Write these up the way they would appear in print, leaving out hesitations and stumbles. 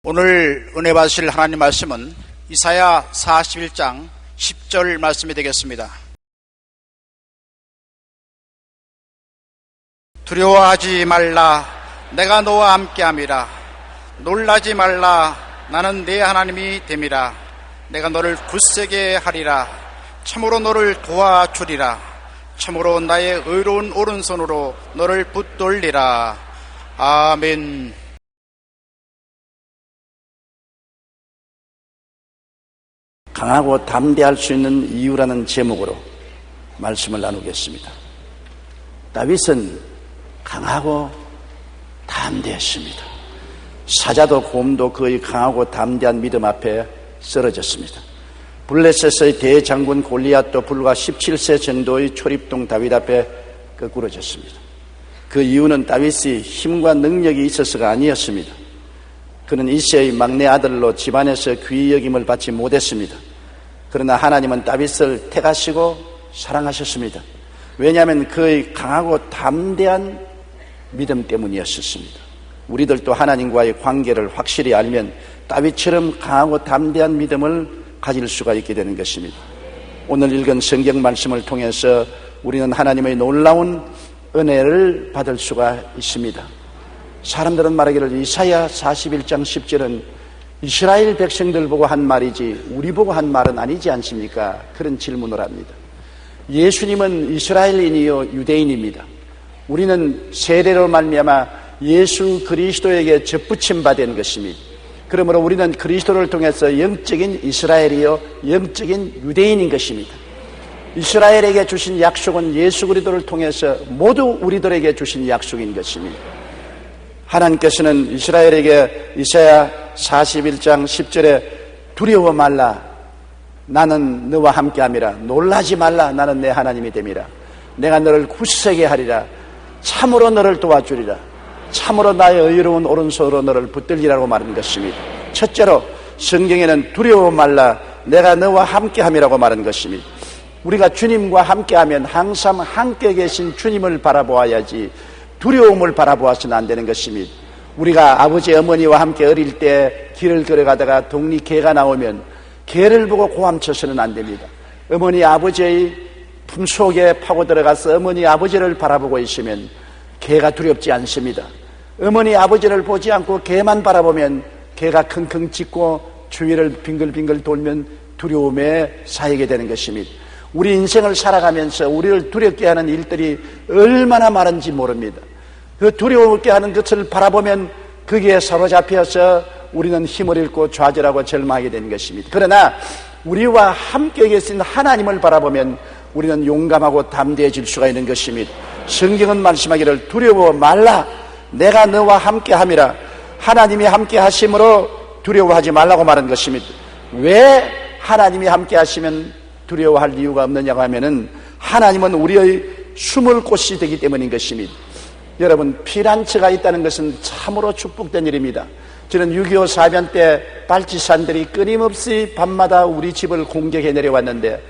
오늘 은혜 받으실 하나님 말씀은 이사야 41장 10절 말씀이 되겠습니다. 두려워하지 말라, 내가 너와 함께함이라. 놀라지 말라, 나는 네 하나님이 됨이라. 내가 너를 굳세게 하리라. 참으로 너를 도와주리라. 참으로 나의 의로운 오른손으로 너를 붙들리라. 아멘. 강하고 담대할 수 있는 이유라는 제목으로 말씀을 나누겠습니다. 다윗은 강하고 담대했습니다. 사자도 곰도 그의 강하고 담대한 믿음 앞에 쓰러졌습니다. 블레셋의 대장군 골리앗도 불과 17세 정도의 초립동 다윗 앞에 거꾸러졌습니다. 그 이유는 다윗이 힘과 능력이 있어서가 아니었습니다. 그는 이새의 막내 아들로 집안에서 귀히 여김을 받지 못했습니다. 그러나 하나님은 다윗을 택하시고 사랑하셨습니다. 왜냐하면 그의 강하고 담대한 믿음 때문이었습니다. 우리들도 하나님과의 관계를 확실히 알면 다윗처럼 강하고 담대한 믿음을 가질 수가 있게 되는 것입니다. 오늘 읽은 성경 말씀을 통해서 우리는 하나님의 놀라운 은혜를 받을 수가 있습니다. 사람들은 말하기를 이사야 41장 10절은 이스라엘 백성들 보고 한 말이지 우리 보고 한 말은 아니지 않습니까? 그런 질문을 합니다. 예수님은 이스라엘인이요 유대인입니다. 우리는 세례로 말미암아 예수 그리스도에게 접붙임 받은 것입니다. 그러므로 우리는 그리스도를 통해서 영적인 이스라엘이요 영적인 유대인인 것입니다. 이스라엘에게 주신 약속은 예수 그리스도를 통해서 모두 우리들에게 주신 약속인 것입니다. 하나님께서는 이스라엘에게 이사야 41장 10절에 두려워 말라, 나는 너와 함께함이라. 놀라지 말라, 나는 내 하나님이 됨이라. 내가 너를 굳세게 하리라. 참으로 너를 도와주리라. 참으로 나의 의로운 오른손으로 너를 붙들리라고 말한 것입니다. 첫째로 성경에는 두려워 말라, 내가 너와 함께함이라고 말한 것입니다. 우리가 주님과 함께하면 항상 함께 계신 주님을 바라보아야지 두려움을 바라보아서는 안 되는 것입니다. 우리가 아버지 어머니와 함께 어릴 때 길을 걸어가다가 동리 개가 나오면 개를 보고 고함쳐서는 안 됩니다. 어머니 아버지의 품속에 파고 들어가서 어머니 아버지를 바라보고 있으면 개가 두렵지 않습니다. 어머니 아버지를 보지 않고 개만 바라보면 개가 킁킁 짖고 주위를 빙글빙글 돌면 두려움에 쌓이게 되는 것입니다. 우리 인생을 살아가면서 우리를 두렵게 하는 일들이 얼마나 많은지 모릅니다. 그 두려움게 하는 것을 바라보면 거기에 사로잡혀서 우리는 힘을 잃고 좌절하고 절망하게 되는 것입니다. 그러나 우리와 함께 계신 하나님을 바라보면 우리는 용감하고 담대해질 수가 있는 것입니다. 성경은 말씀하기를 두려워 말라, 내가 너와 함께 함이라. 하나님이 함께 하심으로 두려워하지 말라고 말한 것입니다. 왜 하나님이 함께 하시면 두려워할 이유가 없느냐고 하면은 하나님은 우리의 숨을 곳이 되기 때문인 것입니다. 여러분, 피난처가 있다는 것은 참으로 축복된 일입니다. 저는 6.25 사변 때 발치산들이 끊임없이 밤마다 우리 집을 공격해 내려왔는데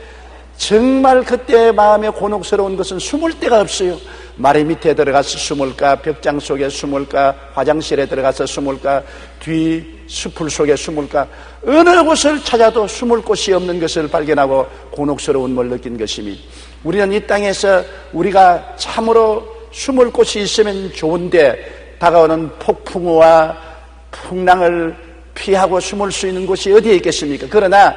정말 그때 마음에 곤혹스러운 것은 숨을 데가 없어요. 마리 밑에 들어가서 숨을까, 벽장 속에 숨을까, 화장실에 들어가서 숨을까, 뒤 수풀 속에 숨을까, 어느 곳을 찾아도 숨을 곳이 없는 것을 발견하고 곤혹스러움을 느낀 것입니다. 우리는 이 땅에서 우리가 참으로 숨을 곳이 있으면 좋은데 다가오는 폭풍우와 풍랑을 피하고 숨을 수 있는 곳이 어디에 있겠습니까? 그러나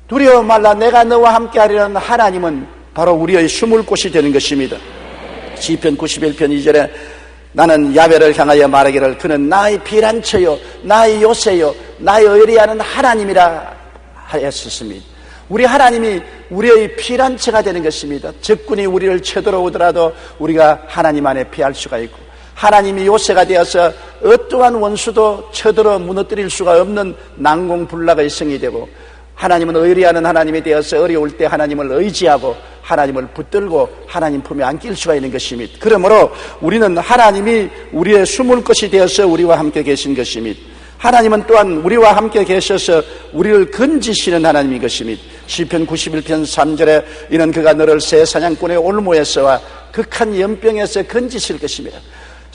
두려워 말라, 내가 너와 함께 하리라는 하나님은 바로 우리의 숨을 곳이 되는 것입니다. 시편 91편 2절에 나는 야훼를 향하여 말하기를 그는 나의 피난처요 나의 요새요 나의 의리하는 하나님이라 하였습니다. 우리 하나님이 우리의 피난처가 되는 것입니다. 적군이 우리를 쳐들어오더라도 우리가 하나님 안에 피할 수가 있고, 하나님이 요새가 되어서 어떠한 원수도 쳐들어 무너뜨릴 수가 없는 난공불락의 성이 되고, 하나님은 의리하는 하나님이 되어서 어려울 때 하나님을 의지하고 하나님을 붙들고 하나님 품에 안길 수가 있는 것입니다. 그러므로 우리는 하나님이 우리의 숨을 것이 되어서 우리와 함께 계신 것입니다. 하나님은 또한 우리와 함께 계셔서 우리를 건지시는 하나님인 것입니다. 시편 91편 3절에 이는 그가 너를 새 사냥꾼의 올무에서와 극한 연병에서 건지실 것입니다.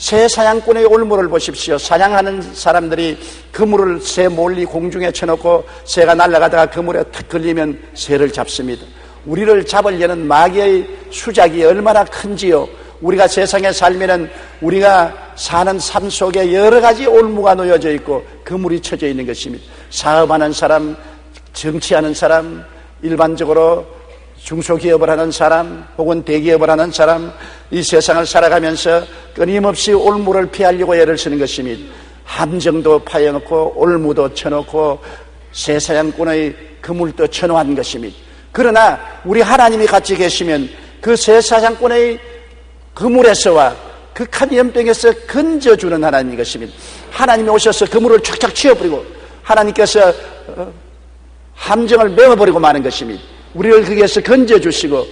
새 사냥꾼의 올무를 보십시오. 사냥하는 사람들이 그물을 새 멀리 공중에 쳐놓고 새가 날아가다가 그물에 탁 걸리면 새를 잡습니다. 우리를 잡으려는 마귀의 수작이 얼마나 큰지요. 우리가 세상에 살면은 우리가 사는 삶 속에 여러 가지 올무가 놓여져 있고 그물이 쳐져 있는 것입니다. 사업하는 사람, 정치하는 사람, 일반적으로 중소기업을 하는 사람 혹은 대기업을 하는 사람, 이 세상을 살아가면서 끊임없이 올무를 피하려고 애를 쓰는 것입니다. 함정도 파여놓고 올무도 쳐놓고 새사냥꾼의 그물도 쳐놓은 것입니다. 그러나 우리 하나님이 같이 계시면 그 새사냥꾼의 그물에서와 극한 연병에서 건져주는 하나님인 것입니다. 하나님이 오셔서 그물을 쫙쫙 치워버리고 하나님께서 함정을 메워버리고 마는 것입니다. 우리를 거기에서 건져주시고,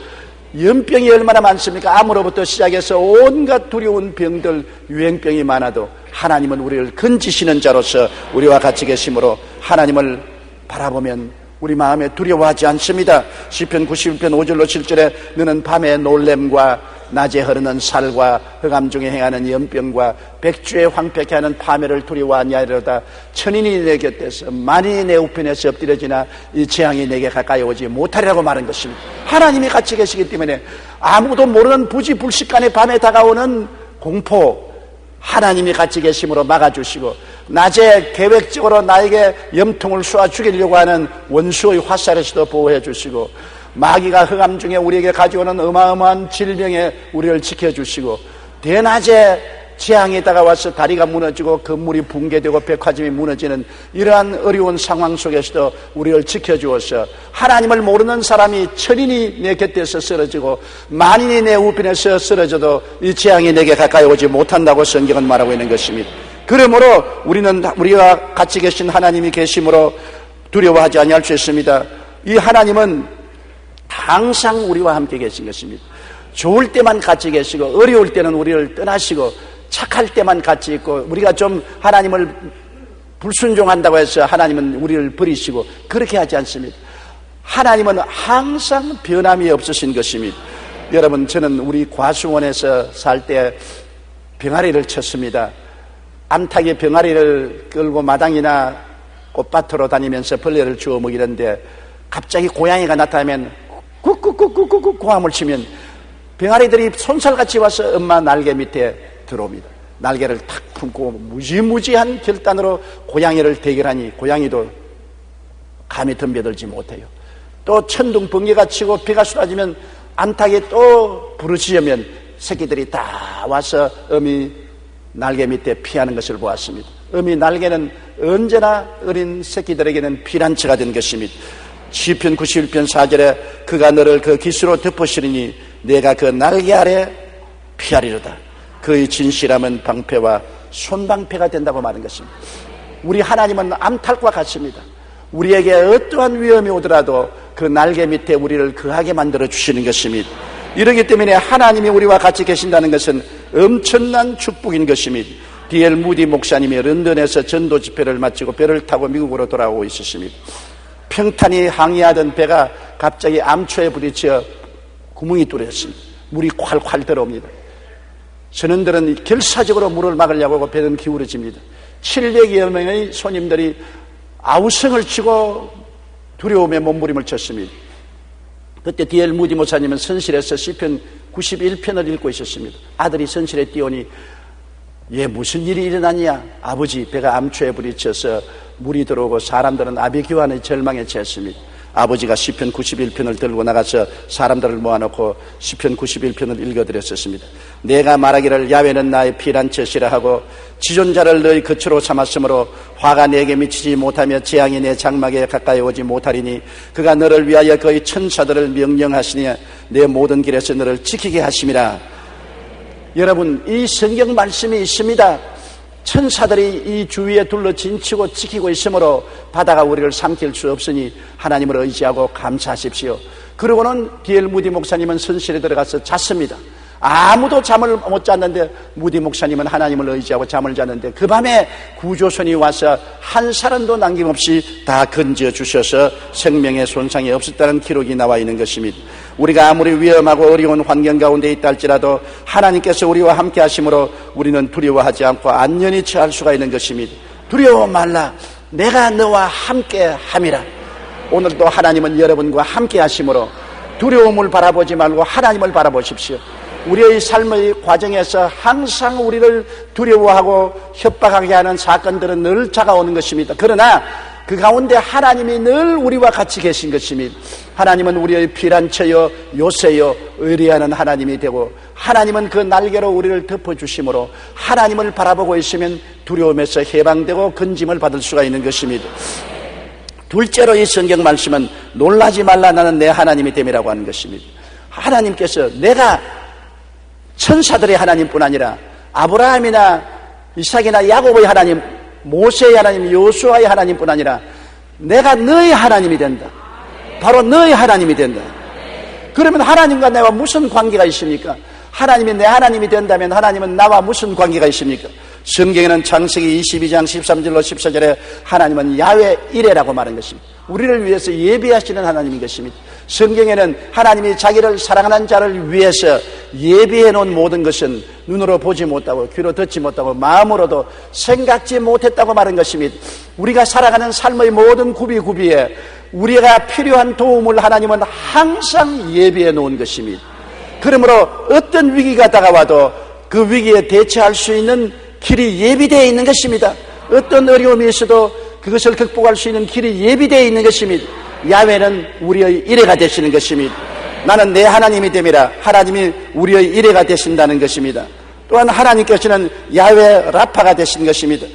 연병이 얼마나 많습니까? 암으로부터 시작해서 온갖 두려운 병들, 유행병이 많아도 하나님은 우리를 건지시는 자로서 우리와 같이 계심으로 하나님을 바라보면 우리 마음에 두려워하지 않습니다. 시편 91편 5절로 7절에 너는 밤에 놀램과 낮에 흐르는 살과 흑암 중에 행하는 연병과 백주에 황폐케 하는 파멸을 두려워하지 아니하리로다. 천인이 내 곁에서 만인이 내 우편에서 엎드려지나 이 재앙이 내게 가까이 오지 못하리라고 말한 것입니다. 하나님이 같이 계시기 때문에 아무도 모르는 부지불식간에 밤에 다가오는 공포, 하나님이 같이 계심으로 막아주시고, 낮에 계획적으로 나에게 염통을 쏘아 죽이려고 하는 원수의 화살에서도 보호해 주시고, 마귀가 흑암 중에 우리에게 가져오는 어마어마한 질병에 우리를 지켜주시고, 대낮에 재앙이 다가와서 다리가 무너지고 건물이 붕괴되고 백화점이 무너지는 이러한 어려운 상황 속에서도 우리를 지켜주어서, 하나님을 모르는 사람이 천인이 내 곁에서 쓰러지고 만인이 내 우편에서 쓰러져도 이 재앙이 내게 가까이 오지 못한다고 성경은 말하고 있는 것입니다. 그러므로 우리는 우리와 같이 계신 하나님이 계심으로 두려워하지 아니할 수 있습니다. 이 하나님은 항상 우리와 함께 계신 것입니다. 좋을 때만 같이 계시고, 어려울 때는 우리를 떠나시고, 착할 때만 같이 있고, 우리가 좀 하나님을 불순종한다고 해서 하나님은 우리를 버리시고, 그렇게 하지 않습니다. 하나님은 항상 변함이 없으신 것입니다. 여러분, 저는 우리 과수원에서 살 때 병아리를 쳤습니다. 암탉이 병아리를 끌고 마당이나 꽃밭으로 다니면서 벌레를 주워 먹이는데, 갑자기 고양이가 나타나면 꾹꾹꾹꾹꾹 고함을 치면 병아리들이 손살같이 와서 엄마 날개 밑에 들어옵니다. 날개를 탁 품고 무지무지한 결단으로 고양이를 대결하니 고양이도 감히 덤벼들지 못해요. 또 천둥 번개가 치고 비가 쏟아지면 암탉이 또 부르짖으면 새끼들이 다 와서 어미 날개 밑에 피하는 것을 보았습니다. 어미 날개는 언제나 어린 새끼들에게는 피난처가 된 것입니다. 시편 91편 4절에 그가 너를 그 깃으로 덮으시리니 내가 그 날개 아래 피하리로다. 그의 진실함은 방패와 손방패가 된다고 말한 것입니다. 우리 하나님은 암탉과 같습니다. 우리에게 어떠한 위험이 오더라도 그 날개 밑에 우리를 거하게 만들어 주시는 것입니다. 이러기 때문에 하나님이 우리와 같이 계신다는 것은 엄청난 축복인 것입니다. D.L. 무디 목사님이 런던에서 전도 집회를 마치고 배를 타고 미국으로 돌아오고 있었습니다. 평탄이 항해하던 배가 갑자기 암초에 부딪혀 구멍이 뚫렸습니다. 물이 콸콸 들어옵니다. 선원들은 결사적으로 물을 막으려고 하고 배는 기울어집니다. 700여 명의 손님들이 아우성을 치고 두려움에 몸부림을 쳤습니다. 그때 D.L. 무디 목사님은 선실에서 시편 91편을 읽고 있었습니다. 아들이 선실에 뛰어오니 얘 무슨 일이 일어났냐? 아버지, 배가 암초에 부딪혀서 물이 들어오고 사람들은 아비규환의 절망에 처했습니다. 아버지가 시편 91편을 들고 나가서 사람들을 모아놓고 시편 91편을 읽어드렸었습니다. 내가 말하기를 야훼는 나의 피난처시라 하고 지존자를 너희 거처로 삼았으므로 화가 내게 미치지 못하며 재앙이 내 장막에 가까이 오지 못하리니 그가 너를 위하여 그의 천사들을 명령하시니 내 모든 길에서 너를 지키게 하심이라. 여러분, 이 성경 말씀이 있습니다. 천사들이 이 주위에 둘러 진치고 지키고 있으므로 바다가 우리를 삼킬 수 없으니 하나님을 의지하고 감사하십시오. 그러고는 D.L. 무디 목사님은 선실에 들어가서 잤습니다. 아무도 잠을 못 잤는데 무디 목사님은 하나님을 의지하고 잠을 잤는데 그 밤에 구조선이 와서 한 사람도 남김없이 다 건져 주셔서 생명의 손상이 없었다는 기록이 나와 있는 것입니다. 우리가 아무리 위험하고 어려운 환경 가운데 있다 할지라도 하나님께서 우리와 함께 하심으로 우리는 두려워하지 않고 안전히 처할 수가 있는 것입니다. 두려워 말라. 내가 너와 함께 함이라. 오늘도 하나님은 여러분과 함께 하심으로 두려움을 바라보지 말고 하나님을 바라보십시오. 우리의 삶의 과정에서 항상 우리를 두려워하고 협박하게 하는 사건들은 늘 다가오는 것입니다. 그러나 그 가운데 하나님이 늘 우리와 같이 계신 것입니다. 하나님은 우리의 피난처여 요새여 의리하는 하나님이 되고 하나님은 그 날개로 우리를 덮어주심으로 하나님을 바라보고 있으면 두려움에서 해방되고 건짐을 받을 수가 있는 것입니다. 둘째로 이 성경 말씀은 놀라지 말라 나는 내 하나님이 됨이라고 하는 것입니다. 하나님께서 내가 천사들의 하나님뿐 아니라 아브라함이나 이삭이나 야곱의 하나님, 모세의 하나님, 여호수아의 하나님뿐 아니라 내가 너의 하나님이 된다. 바로 너의 하나님이 된다. 그러면 하나님과 내가 무슨 관계가 있습니까? 하나님이 내 하나님이 된다면 하나님은 나와 무슨 관계가 있습니까? 성경에는 창세기 22장 13절로 14절에 하나님은 야훼 이레라고 말한 것입니다. 우리를 위해서 예비하시는 하나님인 것입니다. 성경에는 하나님이 자기를 사랑하는 자를 위해서 예비해 놓은 모든 것은 눈으로 보지 못하고 귀로 듣지 못하고 마음으로도 생각지 못했다고 말한 것입니다. 우리가 살아가는 삶의 모든 구비구비에 우리가 필요한 도움을 하나님은 항상 예비해 놓은 것입니다. 그러므로 어떤 위기가 다가와도 그 위기에 대처할 수 있는 길이 예비되어 있는 것입니다. 어떤 어려움이 있어도 그것을 극복할 수 있는 길이 예비되어 있는 것입니다. 야훼는 우리의 이레가 되시는 것입니다. 나는 내 하나님이 됨이라. 하나님이 우리의 이레가 되신다는 것입니다. 또한 하나님께서는 야훼 라파가 되신 것입니다.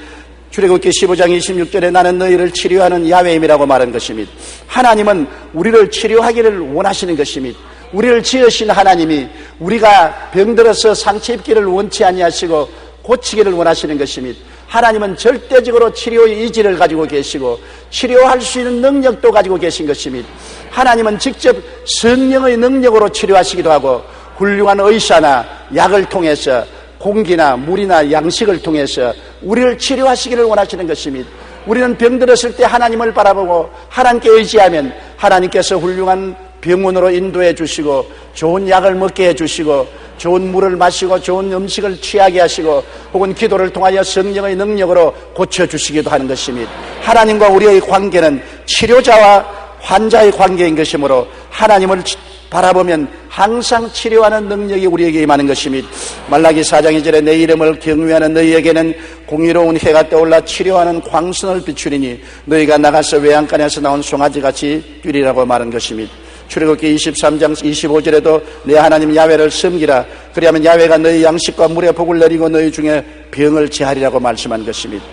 출애굽기 15장 26절에 나는 너희를 치료하는 야훼임이라고 말한 것입니다. 하나님은 우리를 치료하기를 원하시는 것입니다. 우리를 지으신 하나님이 우리가 병들어서 상처 입기를 원치 아니하시고 고치기를 원하시는 것입니다. 하나님은 절대적으로 치료의 의지를 가지고 계시고 치료할 수 있는 능력도 가지고 계신 것입니다. 하나님은 직접 성령의 능력으로 치료하시기도 하고 훌륭한 의사나 약을 통해서 공기나 물이나 양식을 통해서 우리를 치료하시기를 원하시는 것입니다. 우리는 병들었을 때 하나님을 바라보고 하나님께 의지하면 하나님께서 훌륭한 병원으로 인도해 주시고 좋은 약을 먹게 해 주시고 좋은 물을 마시고 좋은 음식을 취하게 하시고 혹은 기도를 통하여 성령의 능력으로 고쳐주시기도 하는 것입니다. 하나님과 우리의 관계는 치료자와 환자의 관계인 것이므로 하나님을 바라보면 항상 치료하는 능력이 우리에게 임하는 것입니다. 말라기 4장 2절에 내 이름을 경외하는 너희에게는 공의로운 해가 떠올라 치료하는 광선을 비추리니 너희가 나가서 외양간에서 나온 송아지같이 뛰리라고 말한 것입니다. 출애굽기 23장 25절에도 내 하나님 야훼를 섬기라. 그리하면 야훼가 너희 양식과 물에 복을 내리고 너희 중에 병을 제하리라고 말씀한 것입니다.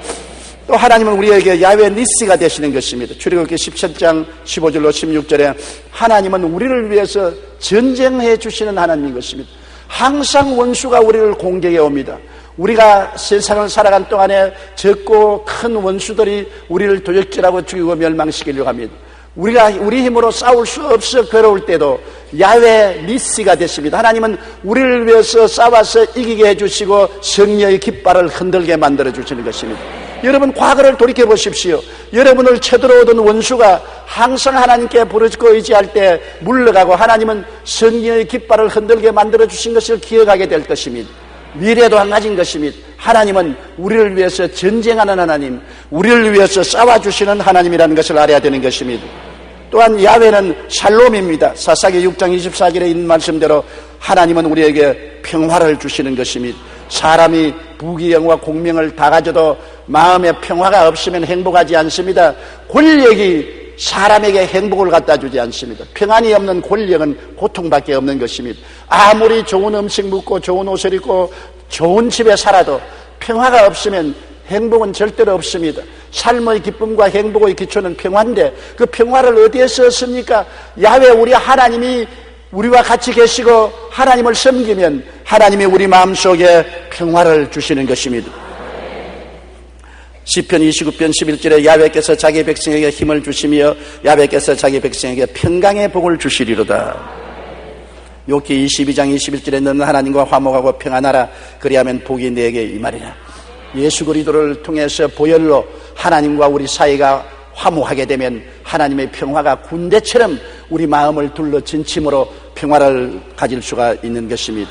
또 하나님은 우리에게 야훼 니시가 되시는 것입니다. 출애굽기 17장 15절로 16절에 하나님은 우리를 위해서 전쟁해 주시는 하나님인 것입니다. 항상 원수가 우리를 공격해 옵니다. 우리가 세상을 살아간 동안에 적고 큰 원수들이 우리를 도적질하고 죽이고 멸망시키려고 합니다. 우리가 우리 힘으로 싸울 수 없어 괴로울 때도 야훼 니시가 되십니다. 하나님은 우리를 위해서 싸워서 이기게 해주시고 성령의 깃발을 흔들게 만들어 주시는 것입니다. 여러분 과거를 돌이켜 보십시오. 여러분을 쳐들어오던 원수가 항상 하나님께 부르짖고 의지할 때 물러가고 하나님은 성령의 깃발을 흔들게 만들어 주신 것을 기억하게 될 것입니다. 미래도 한 가지인 것입니다. 하나님은 우리를 위해서 전쟁하는 하나님, 우리를 위해서 싸워주시는 하나님이라는 것을 알아야 되는 것입니다. 또한 야훼는 샬롬입니다. 사사기 6장 24절에 있는 말씀대로 하나님은 우리에게 평화를 주시는 것입니다. 사람이 부귀영화 공명을 다 가져도 마음에 평화가 없으면 행복하지 않습니다. 권력이 사람에게 행복을 갖다 주지 않습니다. 평안이 없는 권력은 고통밖에 없는 것입니다. 아무리 좋은 음식 먹고 좋은 옷을 입고 좋은 집에 살아도 평화가 없으면 행복은 절대로 없습니다. 삶의 기쁨과 행복의 기초는 평화인데 그 평화를 어디에서 얻습니까? 야훼 우리 하나님이 우리와 같이 계시고 하나님을 섬기면 하나님이 우리 마음속에 평화를 주시는 것입니다. 시편 29편 11절에 야훼께서 자기 백성에게 힘을 주시며 야훼께서 자기 백성에게 평강의 복을 주시리로다. 욥기 22장 21절에 너는 하나님과 화목하고 평안하라. 그리하면 복이 내게 임하리라. 예수 그리스도를 통해서 보혈로 하나님과 우리 사이가 화목하게 되면 하나님의 평화가 군대처럼 우리 마음을 둘러 진침으로 평화를 가질 수가 있는 것입니다.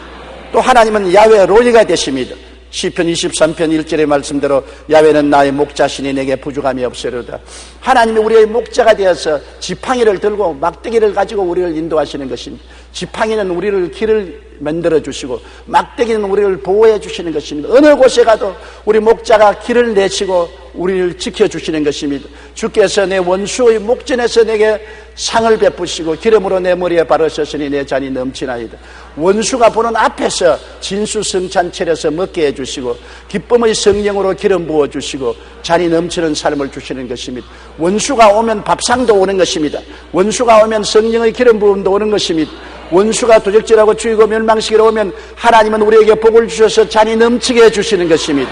또 하나님은 야훼 로이가 되십니다. 시편 23편 1절의 말씀대로 야훼는 나의 목자시니 내게 부족함이 없으리로다. 하나님이 우리의 목자가 되어서 지팡이를 들고 막대기를 가지고 우리를 인도하시는 것입니다. 지팡이는 우리를 길을 만들어 주시고 막대기는 우리를 보호해 주시는 것입니다. 어느 곳에 가도 우리 목자가 길을 내치고 우리를 지켜주시는 것입니다. 주께서 내 원수의 목전에서 내게 상을 베푸시고 기름으로 내 머리에 바르셨으니 내 잔이 넘치나이다. 원수가 보는 앞에서 진수성찬 차려서 먹게 해주시고 기쁨의 성령으로 기름 부어주시고 잔이 넘치는 삶을 주시는 것입니다. 원수가 오면 밥상도 오는 것입니다. 원수가 오면 성령의 기름 부음도 오는 것입니다. 원수가 도적질하고 죽이고 멸망시키러 오면 하나님은 우리에게 복을 주셔서 잔이 넘치게 해주시는 것입니다.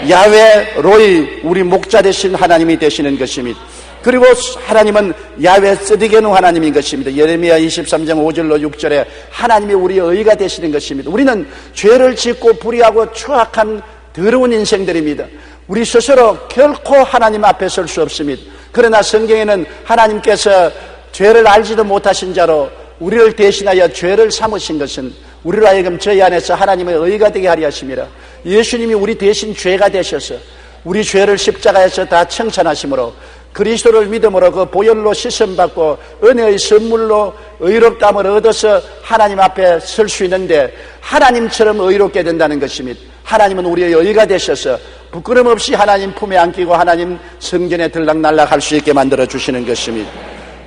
야훼 로이, 우리 목자 되신 하나님이 되시는 것입니다. 그리고 하나님은 야훼 쓰디게누 하나님인 것입니다. 예레미야 23장 5절로 6절에 하나님이 우리의 의가 되시는 것입니다. 우리는 죄를 짓고 불의하고 추악한 더러운 인생들입니다. 우리 스스로 결코 하나님 앞에 설 수 없습니다. 그러나 성경에는 하나님께서 죄를 알지도 못하신 자로 우리를 대신하여 죄를 삼으신 것은 우리로 하여금 저희 안에서 하나님의 의가 되게 하려 하심이라. 예수님이 우리 대신 죄가 되셔서 우리 죄를 십자가에서 다 청산하심으로 그리스도를 믿음으로 그 보혈로 씻음받고 은혜의 선물로 의롭다함을 얻어서 하나님 앞에 설 수 있는데 하나님처럼 의롭게 된다는 것입니다. 하나님은 우리의 의가 되셔서 부끄럼 없이 하나님 품에 안기고 하나님 성전에 들락날락 할 수 있게 만들어 주시는 것입니다.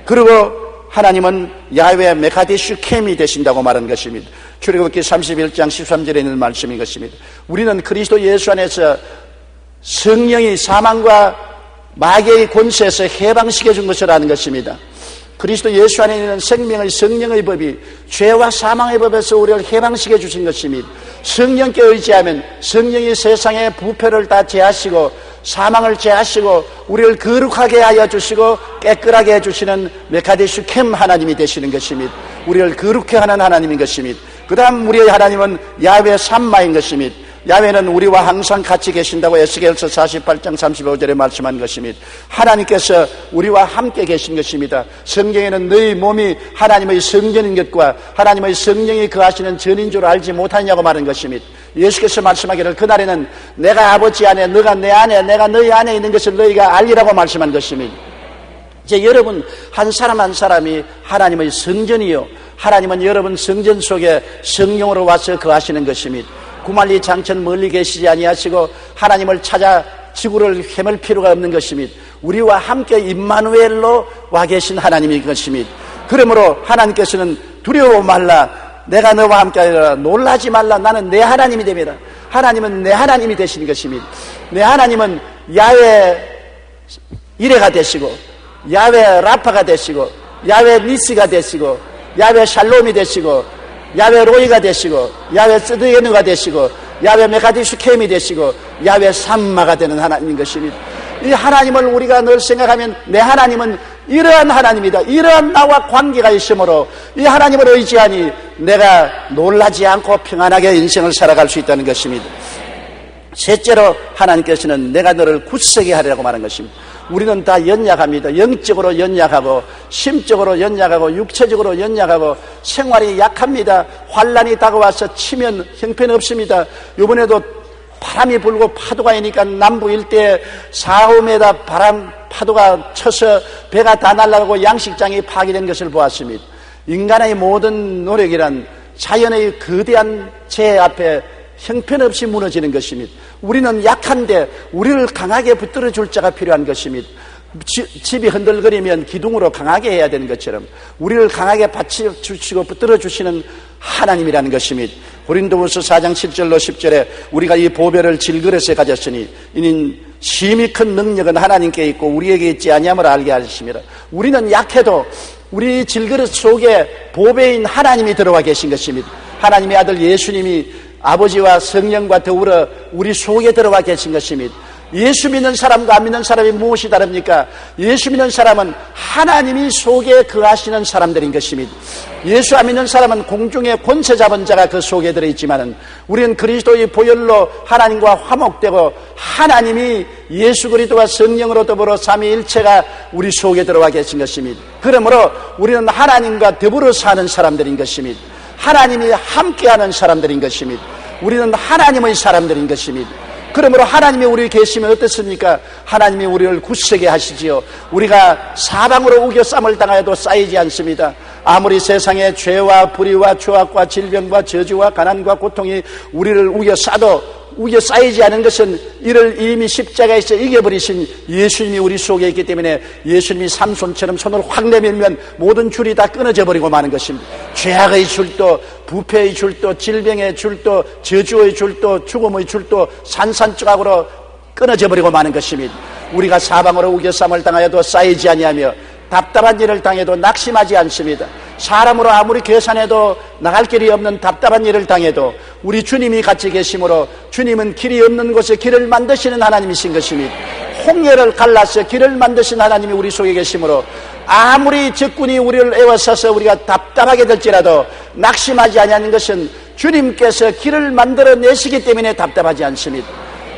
그리고 하나님은 야훼 메카디슈 캠이 되신다고 말한 것입니다. 출애굽기 31장 13절에 있는 말씀인 것입니다. 우리는 그리스도 예수 안에서 성령이 사망과 마귀의 권세에서 해방시켜 준 것을 아는 것입니다. 그리스도 예수 안에 있는 생명의 성령의 법이 죄와 사망의 법에서 우리를 해방시켜 주신 것입니다. 성령께 의지하면 성령이 세상의 부패를 다 제하시고 사망을 제하시고 우리를 거룩하게 하여 주시고 깨끗하게 해주시는 메카디슈 캠 하나님이 되시는 것입니다. 우리를 거룩해 하는 하나님인 것입니다. 그 다음 우리의 하나님은 야훼 삼마인 것입니다. 야훼는 우리와 항상 같이 계신다고 에스겔서 48장 35절에 말씀한 것입니다. 하나님께서 우리와 함께 계신 것입니다. 성경에는 너희 몸이 하나님의 성전인 것과 하나님의 성령이 거하시는 전인 줄 알지 못하냐고 말한 것입니다. 예수께서 말씀하기를 그날에는 내가 아버지 안에 너가 내 안에 내가 너희 안에 있는 것을 너희가 알리라고 말씀한 것입니다. 이제 여러분 한 사람 한 사람이 하나님의 성전이요, 하나님은 여러분 성전 속에 성령으로 와서 거하시는 것입니다. 구만리 장천 멀리 계시지 아니하시고 하나님을 찾아 지구를 헤맬 필요가 없는 것입니다. 우리와 함께 임마누엘로 와 계신 하나님인 것입니다. 그러므로 하나님께서는 두려워 말라, 내가 너와 함께하리라, 놀라지 말라, 나는 내 하나님이 됩니다. 하나님은 내 하나님이 되시는 것입니다. 내 하나님은 야훼 이레가 되시고 야훼 라파가 되시고 야훼 니스가 되시고 야훼 샬롬이 되시고 야훼 로이가 되시고 야훼 쓰드게누가 되시고 야훼 메카디슈 캠이 되시고 야훼 삼마가 되는 하나님인 것입니다. 이 하나님을 우리가 늘 생각하면 내 하나님은 이러한 하나님이다, 이러한 나와 관계가 있으므로 이 하나님을 의지하니 내가 놀라지 않고 평안하게 인생을 살아갈 수 있다는 것입니다. 셋째로 하나님께서는 내가 너를 굳세게 하리라고 말한 것입니다. 우리는 다 연약합니다. 영적으로 연약하고 심적으로 연약하고 육체적으로 연약하고 생활이 약합니다. 환난이 다가와서 치면 형편없습니다. 이번에도 바람이 불고 파도가 이니까 남부 일대에 4~5m 바람 파도가 쳐서 배가 다 날아가고 양식장이 파괴된 것을 보았습니다. 인간의 모든 노력이란 자연의 거대한 재해 앞에 형편없이 무너지는 것입니다. 우리는 약한데 우리를 강하게 붙들어 줄 자가 필요한 것입니다. 집이 흔들거리면 기둥으로 강하게 해야 되는 것처럼 우리를 강하게 받쳐주시고 붙들어 주시는 하나님이라는 것입니다. 고린도후서 4장 7절로 10절에 우리가 이 보배를 질그릇에 가졌으니 이는 심히 큰 능력은 하나님께 있고 우리에게 있지 아니함을 알게 하십니다. 우리는 약해도 우리 질그릇 속에 보배인 하나님이 들어와 계신 것입니다. 하나님의 아들 예수님이 아버지와 성령과 더불어 우리 속에 들어와 계신 것입니다. 예수 믿는 사람과 안 믿는 사람이 무엇이 다릅니까? 예수 믿는 사람은 하나님이 속에 거하시는 사람들인 것입니다. 예수 안 믿는 사람은 공중에 권세 잡은 자가 그 속에 들어있지만 우리는 그리스도의 보혈로 하나님과 화목되고 하나님이 예수 그리스도와 성령으로 더불어 삼위일체가 우리 속에 들어와 계신 것입니다. 그러므로 우리는 하나님과 더불어 사는 사람들인 것입니다. 하나님이 함께하는 사람들인 것입니다. 우리는 하나님의 사람들인 것입니다. 그러므로 하나님이 우리 계시면 어떻습니까? 하나님이 우리를 굳세게 하시지요. 우리가 사방으로 우겨쌈을 당하여도 쌓이지 않습니다. 아무리 세상의 죄와 불의와 추악과 질병과 저주와 가난과 고통이 우리를 우겨 쌓이지 않은 것은 이를 이미 십자가에서 이겨버리신 예수님이 우리 속에 있기 때문에 예수님이 삼손처럼 손을 확 내밀면 모든 줄이 다 끊어져 버리고 마는 것입니다. 죄악의 줄도, 부패의 줄도, 질병의 줄도, 저주의 줄도, 죽음의 줄도 산산조각으로 끊어져 버리고 마는 것입니다. 우리가 사방으로 우겨쌈을 당하여도 쌓이지 아니하며 답답한 일을 당해도 낙심하지 않습니다. 사람으로 아무리 계산해도 나갈 길이 없는 답답한 일을 당해도 우리 주님이 같이 계심으로 주님은 길이 없는 곳에 길을 만드시는 하나님이신 것입니다. 홍해를 갈라서 길을 만드신 하나님이 우리 속에 계심으로 아무리 적군이 우리를 에워싸서 우리가 답답하게 될지라도 낙심하지 아니하는 것은 주님께서 길을 만들어 내시기 때문에 답답하지 않습니다.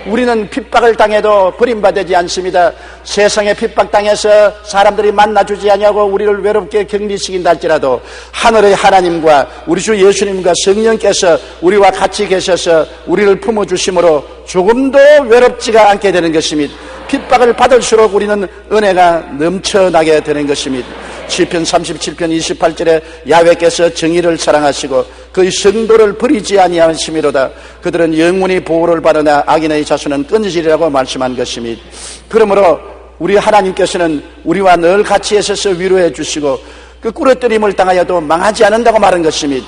우리는 핍박을 당해도 버림받지 않습니다. 세상에 핍박당해서 사람들이 만나주지 아니하고 우리를 외롭게 격리시킨다 할지라도 하늘의 하나님과 우리 주 예수님과 성령께서 우리와 같이 계셔서 우리를 품어주심으로 조금도 외롭지가 않게 되는 것입니다. 핍박을 받을수록 우리는 은혜가 넘쳐나게 되는 것입니다. 시편 37편 28절에 야훼께서 정의를 사랑하시고 그의 성도를 버리지 아니하심이로다. 그들은 영원히 보호를 받으나 악인의 자손은 끊어지리라고 말씀한 것입니다. 그러므로 우리 하나님께서는 우리와 늘 같이 있어서 위로해 주시고 그 꾸러뜨림을 당하여도 망하지 않는다고 말한 것입니다.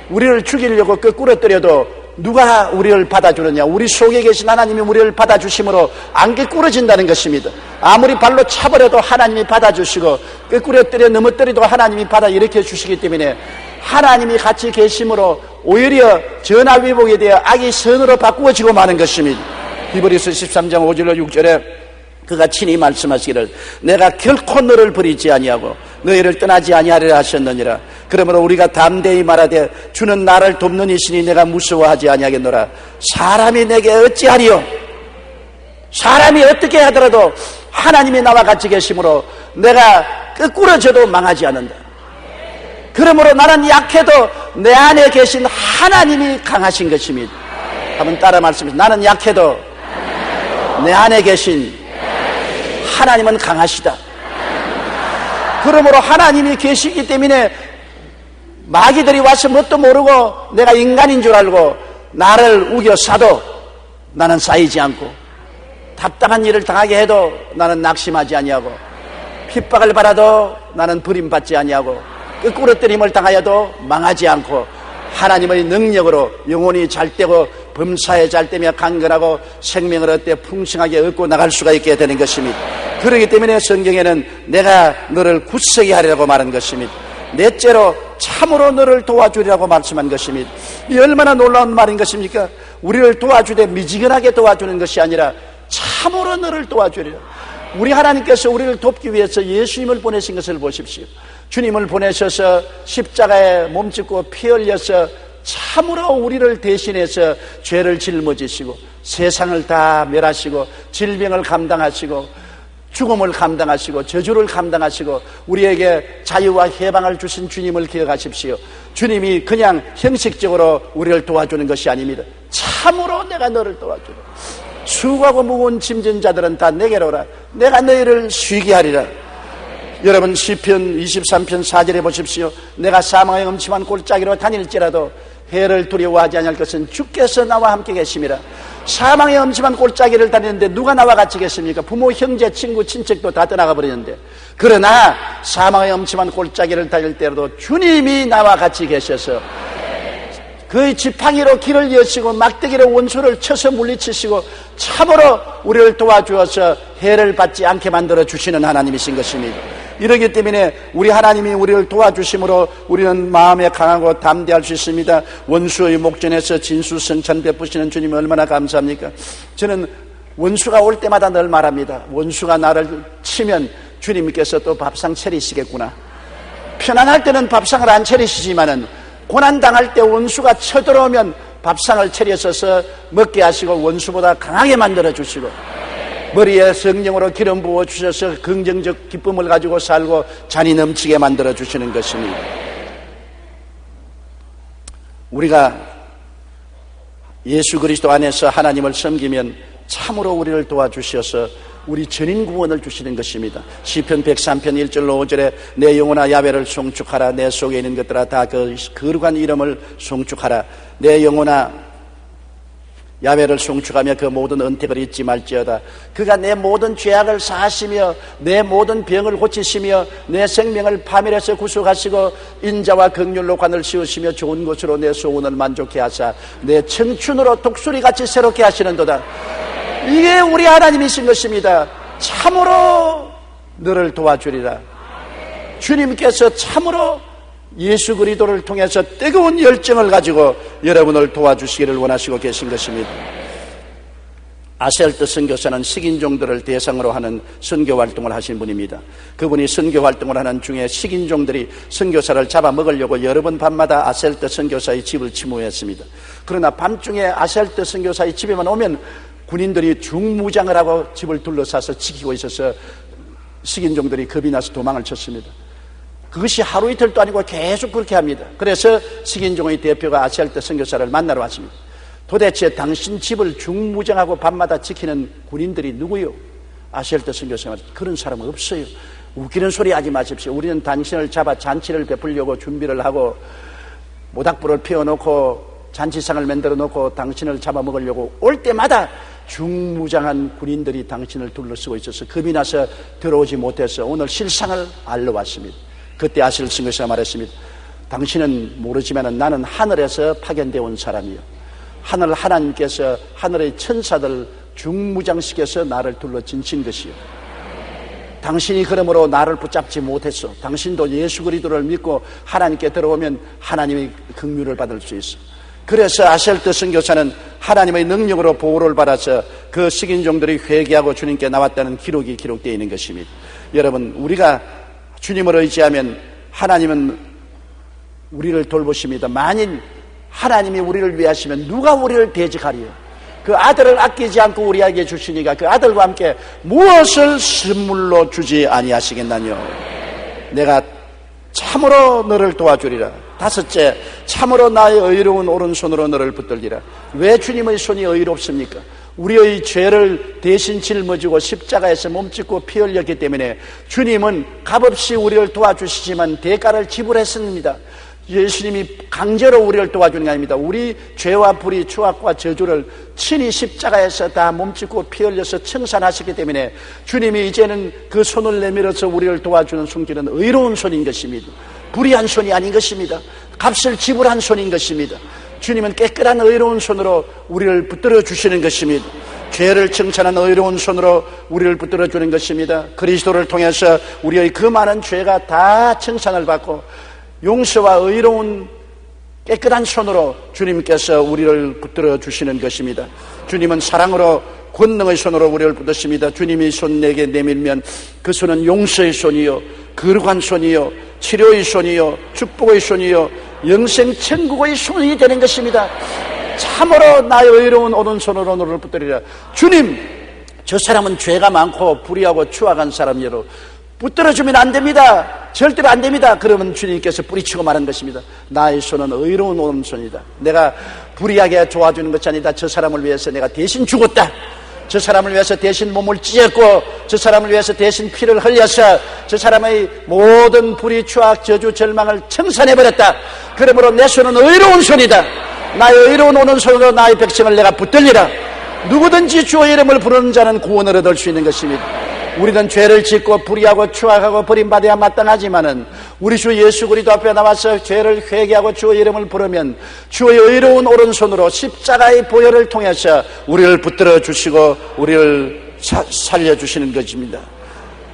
우리를 죽이려고 그 꾸러뜨려도 누가 우리를 받아주느냐? 우리 속에 계신 하나님이 우리를 받아주심으로 안 깨꾸러진다는 것입니다. 아무리 발로 차버려도 하나님이 받아주시고 깨꾸러뜨려 넘어뜨려도 하나님이 받아 일으켜 주시기 때문에 하나님이 같이 계심으로 오히려 전화위복에 대해 악이 선으로 바꾸어지고 마는 것입니다. 히브리서 13장 5절로 6절에 그가 친히 말씀하시기를 내가 결코 너를 버리지 아니하고 너희를 떠나지 아니하리라 하셨느니라. 그러므로 우리가 담대히 말하되 주는 나를 돕는 이시니 내가 무서워하지 아니하겠노라. 사람이 내게 어찌하리요? 사람이 어떻게 하더라도 하나님이 나와 같이 계심으로 내가 끄꾸러져도 망하지 않는다. 그러므로 나는 약해도 내 안에 계신 하나님이 강하신 것입니다. 한번 따라 말씀해주세요. 나는 약해도 내 안에 계신 하나님은 강하시다. 그러므로 하나님이 계시기 때문에 마귀들이 와서 뭣도 모르고 내가 인간인 줄 알고 나를 우겨 싸도 나는 쌓이지 않고 답답한 일을 당하게 해도 나는 낙심하지 아니하고 핍박을 받아도 나는 버림받지 아니하고 끄꾸러뜨림을 당하여도 망하지 않고 하나님의 능력으로 영혼이 잘되고 범사에 잘되며 강건하고 생명을 얻되 풍성하게 얻고 나갈 수가 있게 되는 것입니다. 그렇기 때문에 성경에는 내가 너를 굳세게 하리라고 말한 것입니다. 넷째로 참으로 너를 도와주리라고 말씀한 것입니다. 이 얼마나 놀라운 말인 것입니까? 우리를 도와주되 미지근하게 도와주는 것이 아니라 참으로 너를 도와주리라. 우리 하나님께서 우리를 돕기 위해서 예수님을 보내신 것을 보십시오. 주님을 보내셔서 십자가에 몸짓고 피 흘려서 참으로 우리를 대신해서 죄를 짊어지시고 세상을 다 멸하시고 질병을 감당하시고 죽음을 감당하시고 저주를 감당하시고 우리에게 자유와 해방을 주신 주님을 기억하십시오. 주님이 그냥 형식적으로 우리를 도와주는 것이 아닙니다. 참으로 내가 너를 도와주라. 수고하고 무거운 짐진 자들은 다 내게로 오라. 내가 너희를 쉬게 하리라. 여러분 시편 23편 4절에 보십시오. 내가 사망의 음침한 골짜기로 다닐지라도 해를 두려워하지 아니할 것은 주께서 나와 함께 계심이라. 사망의 음침한 골짜기를 다니는데 누가 나와 같이 계십니까? 부모, 형제, 친구, 친척도 다 떠나가 버리는데 그러나 사망의 음침한 골짜기를 다닐 때로도 주님이 나와 같이 계셔서 그의 지팡이로 길을 여시고 막대기로 원수를 쳐서 물리치시고 참으로 우리를 도와주어서 해를 받지 않게 만들어 주시는 하나님이신 것입니다. 이러기 때문에 우리 하나님이 우리를 도와주심으로 우리는 마음에 강하고 담대할 수 있습니다. 원수의 목전에서 진수성찬 베푸시는 주님이 얼마나 감사합니까? 저는 원수가 올 때마다 늘 말합니다. 원수가 나를 치면 주님께서 또 밥상 차리시겠구나. 편안할 때는 밥상을 안 차리시지만은 고난당할 때 원수가 쳐들어오면 밥상을 차려서서 먹게 하시고 원수보다 강하게 만들어 주시고 머리에 성령으로 기름 부어 주셔서 긍정적 기쁨을 가지고 살고 잔이 넘치게 만들어 주시는 것입니다. 우리가 예수 그리스도 안에서 하나님을 섬기면 참으로 우리를 도와주셔서 우리 전인 구원을 주시는 것입니다. 시편 103편 1절로 5절에 내 영혼아 야훼를 송축하라. 내 속에 있는 것들아 다 그 거룩한 이름을 송축하라. 내 영혼아 야훼를 송축하며 그 모든 은택을 잊지 말지어다. 그가 내 모든 죄악을 사하시며 내 모든 병을 고치시며 내 생명을 파멸해서 구속하시고 인자와 긍휼로 관을 씌우시며 좋은 것으로 내 소원을 만족해 하사 내 청춘으로 독수리같이 새롭게 하시는도다. 이게 우리 하나님이신 것입니다. 참으로 너를 도와주리라. 주님께서 참으로 예수 그리스도를 통해서 뜨거운 열정을 가지고 여러분을 도와주시기를 원하시고 계신 것입니다. 아셀트 선교사는 식인종들을 대상으로 하는 선교 활동을 하신 분입니다. 그분이 선교 활동을 하는 중에 식인종들이 선교사를 잡아먹으려고 여러 번 밤마다 아셀트 선교사의 집을 침몰했습니다. 그러나 밤중에 아셀트 선교사의 집에만 오면 군인들이 중무장을 하고 집을 둘러싸서 지키고 있어서 식인종들이 겁이 나서 도망을 쳤습니다. 그것이 하루 이틀도 아니고 계속 그렇게 합니다. 그래서 식인종의 대표가 아셀트 선교사를 만나러 왔습니다. 도대체 당신 집을 중무장하고 밤마다 지키는 군인들이 누구요? 아셀트 선교사가 그런 사람 없어요. 웃기는 소리 하지 마십시오. 우리는 당신을 잡아 잔치를 베풀려고 준비를 하고 모닥불을 피워놓고 잔치상을 만들어 놓고 당신을 잡아먹으려고 올 때마다 중무장한 군인들이 당신을 둘러쓰고 있어서 겁이 나서 들어오지 못해서 오늘 실상을 알러 왔습니다. 그때 아셀트 선교사가 말했습니다. 당신은 모르지만 나는 하늘에서 파견되어 온 사람이요, 하늘 하나님께서 하늘의 천사들 중무장시켜서 나를 둘러 진친 것이요, 당신이 그러므로 나를 붙잡지 못했어. 당신도 예수 그리스도를 믿고 하나님께 들어오면 하나님의 긍휼을 받을 수 있어. 그래서 아셀트 선교사는 하나님의 능력으로 보호를 받아서 그 식인종들이 회개하고 주님께 나왔다는 기록이 기록되어 있는 것입니다. 여러분, 우리가 주님을 의지하면 하나님은 우리를 돌보십니다. 만일 하나님이 우리를 위하시면 누가 우리를 대적하리요? 그 아들을 아끼지 않고 우리에게 주시니까 그 아들과 함께 무엇을 선물로 주지 아니하시겠나뇨? 내가 참으로 너를 도와주리라. 다섯째, 참으로 나의 의로운 오른손으로 너를 붙들리라. 왜 주님의 손이 의롭습니까? 우리의 죄를 대신 짊어지고 십자가에서 몸짓고 피 흘렸기 때문에 주님은 값없이 우리를 도와주시지만 대가를 지불했습니다. 예수님이 강제로 우리를 도와주는 게 아닙니다. 우리 죄와 불의, 추악과 저주를 친히 십자가에서 다 몸짓고 피 흘려서 청산하셨기 때문에 주님이 이제는 그 손을 내밀어서 우리를 도와주는 손길은 의로운 손인 것입니다. 불의한 손이 아닌 것입니다. 값을 지불한 손인 것입니다. 주님은 깨끗한 의로운 손으로 우리를 붙들어 주시는 것입니다. 죄를 청산한 의로운 손으로 우리를 붙들어 주는 것입니다. 그리스도를 통해서 우리의 그 많은 죄가 다 청산을 받고 용서와 의로운 깨끗한 손으로 주님께서 우리를 붙들어 주시는 것입니다. 주님은 사랑으로 권능의 손으로 우리를 붙드십니다. 주님이 손 내게 내밀면 그 손은 용서의 손이요, 거룩한 손이요, 치료의 손이요, 축복의 손이요, 영생 천국의 손이 되는 것입니다. 참으로 나의 의로운 오른손으로 너를 붙들리라. 주님, 저 사람은 죄가 많고 불의하고 추악한 사람이로 붙들어주면 안 됩니다. 절대로 안 됩니다. 그러면 주님께서 뿌리치고 말한 것입니다. 나의 손은 의로운 오른손이다. 내가 불의하게 도와주는 것이 아니다. 저 사람을 위해서 내가 대신 죽었다. 저 사람을 위해서 대신 몸을 찢었고 저 사람을 위해서 대신 피를 흘려서 저 사람의 모든 불의, 추악, 저주, 절망을 청산해버렸다. 그러므로 내 손은 의로운 손이다. 나의 의로운 오른손으로 나의 백성을 내가 붙들리라. 누구든지 주의 이름을 부르는 자는 구원을 얻을 수 있는 것입니다. 우리는 죄를 짓고 불의하고 추악하고 버림받아야 마땅하지만은 우리 주 예수 그리스도 앞에 나와서 죄를 회개하고 주의 이름을 부르면 주의 의로운 오른손으로 십자가의 보혈을 통해서 우리를 붙들어 주시고 우리를 살려주시는 것입니다.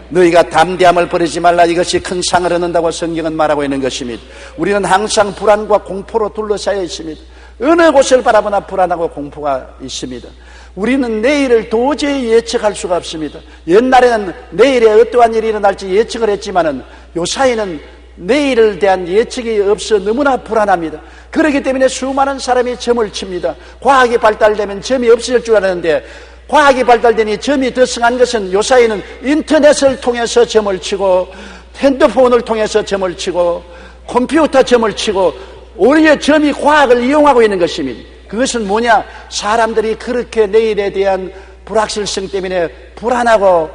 너희가 담대함을 버리지 말라. 이것이 큰 상을 얻는다고 성경은 말하고 있는 것입니다. 우리는 항상 불안과 공포로 둘러싸여 있습니다. 어느 곳을 바라보나 불안하고 공포가 있습니다. 우리는 내일을 도저히 예측할 수가 없습니다. 옛날에는 내일에 어떠한 일이 일어날지 예측을 했지만은 요사이는 내일에 대한 예측이 없어 너무나 불안합니다. 그렇기 때문에 수많은 사람이 점을 칩니다. 과학이 발달되면 점이 없어질 줄 알았는데 과학이 발달되니 점이 더 성한 것은 요사이는 인터넷을 통해서 점을 치고 핸드폰을 통해서 점을 치고 컴퓨터 점을 치고 오히려 점이 과학을 이용하고 있는 것입니다. 그것은 뭐냐? 사람들이 그렇게 내일에 대한 불확실성 때문에 불안하고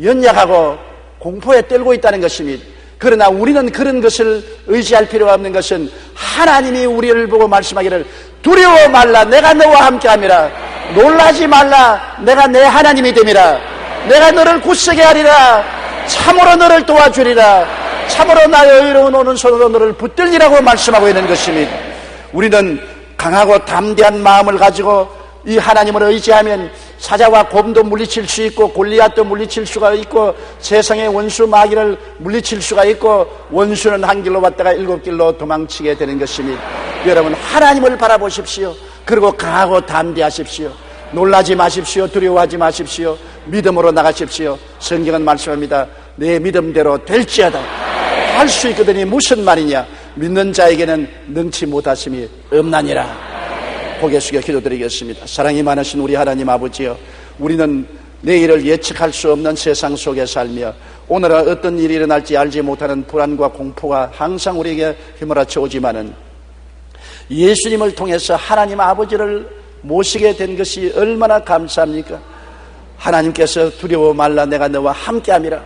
연약하고 공포에 떨고 있다는 것입니다. 그러나 우리는 그런 것을 의지할 필요가 없는 것은 하나님이 우리를 보고 말씀하기를 두려워 말라 내가 너와 함께함이라 놀라지 말라 내가 내 하나님이 됨이라 내가 너를 굳세게 하리라 참으로 너를 도와주리라 참으로 나의 의로운 오른손으로 너를 붙들리라고 말씀하고 있는 것입니다. 우리는 강하고 담대한 마음을 가지고 이 하나님을 의지하면 사자와 곰도 물리칠 수 있고 골리앗도 물리칠 수가 있고 세상의 원수 마귀를 물리칠 수가 있고 원수는 한 길로 왔다가 7길로 도망치게 되는 것입니다. 여러분 하나님을 바라보십시오. 그리고 강하고 담대하십시오. 놀라지 마십시오. 두려워하지 마십시오. 믿음으로 나가십시오. 성경은 말씀합니다. 내 믿음대로 될지어다. 할 수 있거든요. 무슨 말이냐? 믿는 자에게는 능치 못하심이 없나니라. 고개 숙여 기도드리겠습니다. 사랑이 많으신 우리 하나님 아버지여, 우리는 내일을 예측할 수 없는 세상 속에 살며 오늘은 어떤 일이 일어날지 알지 못하는 불안과 공포가 항상 우리에게 휘몰아쳐 오지만은 예수님을 통해서 하나님 아버지를 모시게 된 것이 얼마나 감사합니까? 하나님께서 두려워 말라 내가 너와 함께함이라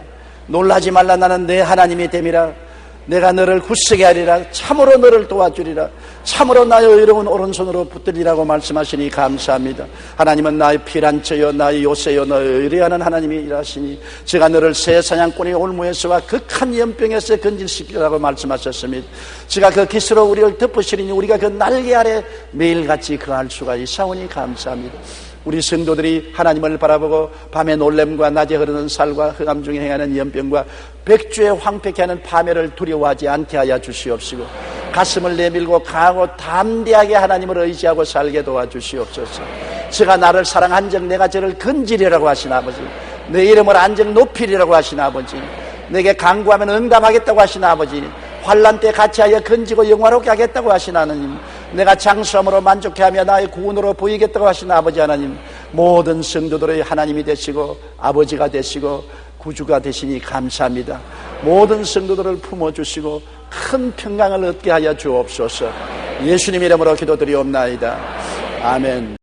놀라지 말라 나는 내 하나님이 됨이라 내가 너를 굳세게 하리라 참으로 너를 도와주리라 참으로 나의 의로운 오른손으로 붙들리라고 말씀하시니 감사합니다. 하나님은 나의 피난처여 나의 요새여 너의 의뢰하는 하나님이 일하시니 제가 너를 새 사냥꾼의 올무에서와 극한 연병에서 건질시키라고 말씀하셨습니다. 제가 그 깃으로 우리를 덮으시리니 우리가 그 날개 아래 매일같이 거할 수가 있사오니 감사합니다. 우리 성도들이 하나님을 바라보고 밤에 놀램과 낮에 흐르는 살과 흑암 중에 행하는 연병과 백주에 황폐케 하는 파멸을 두려워하지 않게 하여 주시옵시고 가슴을 내밀고 강하고 담대하게 하나님을 의지하고 살게 도와주시옵소서. 제가 나를 사랑한 적 내가 저를 건지리라고 하신 아버지, 내 이름을 안정 높이리라고 하신 아버지, 내게 간구하면 응답하겠다고 하신 아버지, 환난 때 같이 하여 건지고 영화롭게 하겠다고 하신 하나님, 내가 장수함으로 만족해하며 나의 구원으로 보이겠다고 하신 아버지 하나님, 모든 성도들의 하나님이 되시고 아버지가 되시고 구주가 되시니 감사합니다. 모든 성도들을 품어주시고 큰 평강을 얻게 하여 주옵소서. 예수님 이름으로 기도드리옵나이다. 아멘.